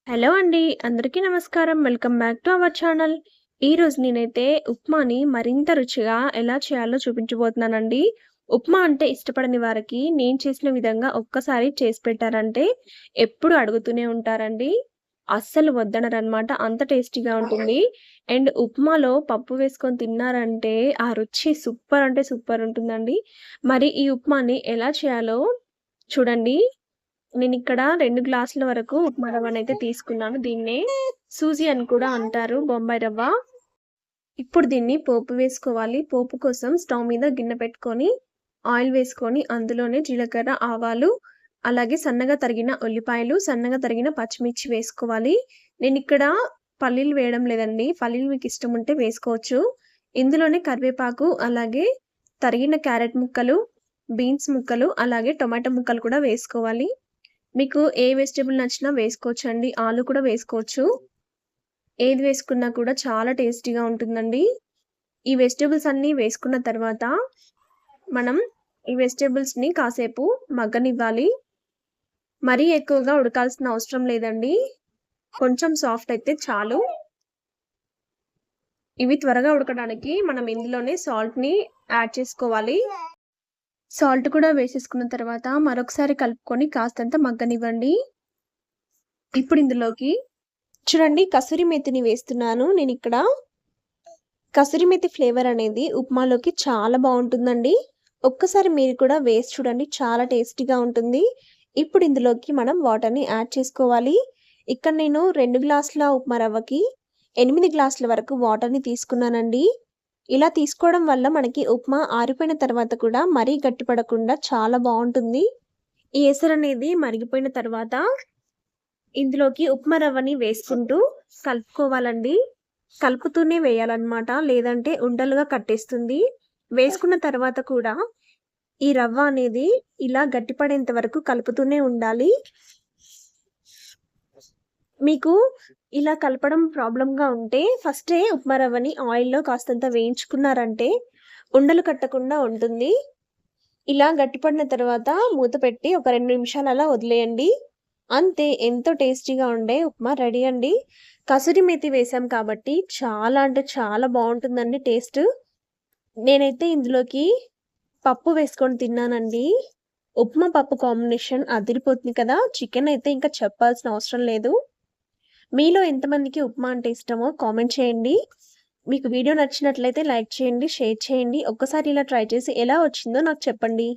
Hello అండి. అందరికీ నమస్కారం. Welcome back to our channel. ఈరోజు నేనైతే ఉప్మాని మరింత రుచిగా ఎలా చేయాలో చూపించబోతున్నానండి. ఉప్మా అంటే ఇష్టపడని వారికి నేను చేసిన విధంగా ఒక్కసారి చేసి పెట్టారంటే ఎప్పుడు అడుగుతూనే ఉంటారండి. అస్సలు వద్దనరనమాట. అంత టేస్టీగా ఉంటుంది. అండ్ ఉప్మాలో పప్పు వేసుకొని తిన్నారంటే ఆ రుచి సూపర్ అంటే సూపర్ ఉంటుందండి. మరి ఈ ఉప్మాని ఎలా చేయాలో చూడండి. నేనిక్కడ 2 గ్లాసుల వరకు ఉప్మా రవ్వనైతే తీసుకున్నాను. దీన్నే సూజీ అని కూడా అంటారు. బొంబాయి రవ్వ. ఇప్పుడు దీన్ని పోపు వేసుకోవాలి. పోపు కోసం స్టవ్ మీద గిన్నె పెట్టుకొని, ఆయిల్ వేసుకొని అందులోనే జీలకర్ర, ఆవాలు, అలాగే సన్నగా తరిగిన ఉల్లిపాయలు, సన్నగా తరిగిన పచ్చిమిర్చి వేసుకోవాలి. నేనిక్కడ పల్లీలు వేయడం లేదండి. పల్లీలు మీకిష్టముంటే వేసుకోవచ్చు. ఇందులోనే కరివేపాకు, అలాగే తరిగిన క్యారెట్ ముక్కలు, బీన్స్ ముక్కలు, అలాగే టొమాటో ముక్కలు కూడా వేసుకోవాలి. మీకు ఏ వెజిటబుల్ నచ్చినా వేసుకోవచ్చండి. ఆలు కూడా వేసుకోవచ్చు. ఏది వేసుకున్నా కూడా చాలా టేస్టీగా ఉంటుందండి. ఈ వెజిటబుల్స్ అన్నీ వేసుకున్న తర్వాత, మనం ఈ వెజిటబుల్స్‌ని కాసేపు మగ్గనివ్వాలి. మరీ ఎక్కువగా ఉడకాల్సిన అవసరం లేదండి. కొంచెం సాఫ్ట్ అయితే చాలు. ఇవి త్వరగా ఉడకడానికి మనం ఇందులోనే సాల్ట్‌ని యాడ్ చేసుకోవాలి. సాల్ట్ కూడా వేసేసుకున్న తర్వాత మరొకసారి కలుపుకొని కాస్తంత మగ్గనివ్వండి. ఇప్పుడు ఇందులోకి చూడండి కసూరి మేతిని వేస్తున్నాను నేనిక్కడ. కసూరి మేతి ఫ్లేవర్ అనేది ఉప్మాలోకి చాలా బావుంటుందండి. ఒక్కసారి మీరు కూడా వేసి చూడండి. చాలా టేస్టీగా ఉంటుంది. ఇప్పుడు ఇందులోకి మనం వాటర్‌ని యాడ్ చేసుకోవాలి. ఇక్కడ నేను 2 గ్లాసుల ఉప్మా రవ్వకి 8 గ్లాసుల వరకు వాటర్‌ని తీసుకున్నానండి. ఇలా తీసుకోవడం వల్ల మనకి ఉప్మా ఆరిపోయిన తర్వాత కూడా మరీ గట్టిపడకుండా చాలా బావుంటుంది. ఈ ఎసరనేది మరిగిపోయిన తర్వాత ఇందులోకి ఉప్మా రవ్వని వేసుకుంటూ కలుపుకోవాలండి. కలుపుతూనే వేయాలన్నమాట. లేదంటే ఉండలుగా కట్టేస్తుంది. వేసుకున్న తర్వాత కూడా ఈ రవ్వ అనేది ఇలా గట్టిపడేంత వరకు కలుపుతూనే ఉండాలి. మీకు ఇలా కలపడం ప్రాబ్లమ్‌గా ఉంటే ఫస్టే ఉప్మా రవ్వని ఆయిల్‌లో కాస్తంత వేయించుకున్నారంటే ఉండలు కట్టకుండా ఉంటుంది. ఇలా గట్టిపడిన తర్వాత మూత పెట్టి ఒక 2 నిమిషాలు అలా వదిలేయండి. అంతే ఎంతో టేస్టీగా ఉండే ఉప్మా రెడీ అండి. కసూరి మేతి వేసాం కాబట్టి చాలా అంటే చాలా బావుంటుందండి టేస్ట్. నేనైతే ఇందులోకి పప్పు వేసుకొని తిన్నానండి. ఉప్మా పప్పు కాంబినేషన్ అదిరిపోతుంది కదా! చికెన్ అయితే ఇంకా చెప్పాల్సిన అవసరం లేదు. మీలో ఎంతమందికి ఉప్మా అంటే ఇష్టమో కామెంట్ చేయండి. మీకు వీడియో నచ్చినట్లయితే లైక్ చేయండి, షేర్ చేయండి. ఒక్కసారి ఇలా ట్రై చేసి ఎలా వచ్చిందో నాకు చెప్పండి.